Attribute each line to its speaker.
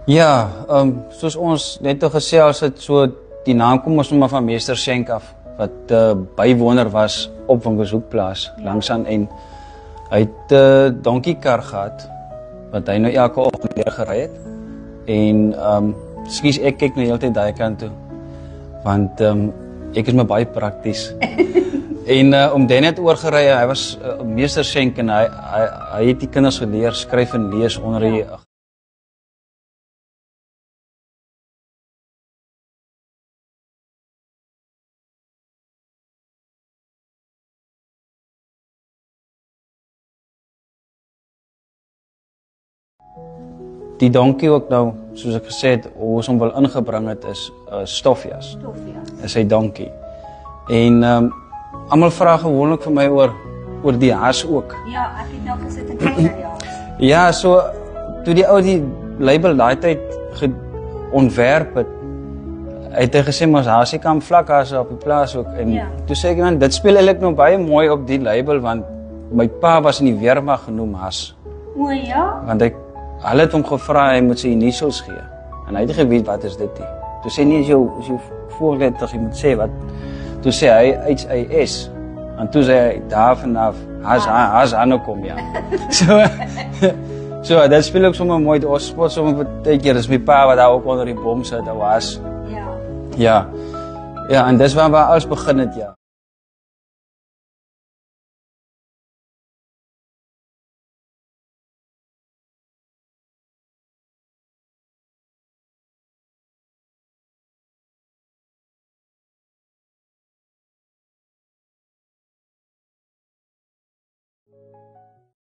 Speaker 1: Ja, soos ons net nou gesels het, so die naam kom ons maar van meester Schenk af, wat bywoner was op Winkelhoekplaas, langs aan, en hy het 'n donkiekar gehad, wat hy nou elke oggend weer gery het, en skus ek kyk nou heeltyd daai kant toe, want ek is maar baie prakties. En om dit net oorgery, hy was meester Schenk, en hy het die kinders geleer skryf en lees onder die Die donkie ook nou, soos ek gesê het, hoe ons hom wil ingebring het, is Stofjas. Is sy donkie. En almal vra gewoonlik vir my oor die haas ook.
Speaker 2: Ja, ek het nou gesit en kyk na jou.
Speaker 1: Ja, so toe die ou die label daai tyd ontwerp het, het hy gesê mos haasie kan vlak haas op die plaas ook. En toe sê ek, man, dit speel eintlik nou baie mooi op die label, want my pa was in die weermag genoem haas.
Speaker 2: O ja?
Speaker 1: Want hulle het hom gevra hy moet sy initials gee. En hy het geweet wat is dit nie. Toe sê nie as jou voorletter jy moet sê wat. Toe sê hy HAS. En toe sê hy daar vanaf has aankom ja. So dit speel ook sommer mooi. Ons spot sommer baie keer is my pa wat daar ook onder die bom sit, daar was.
Speaker 2: Ja.
Speaker 1: Ja. Ja, en dis waar alles begin het ja.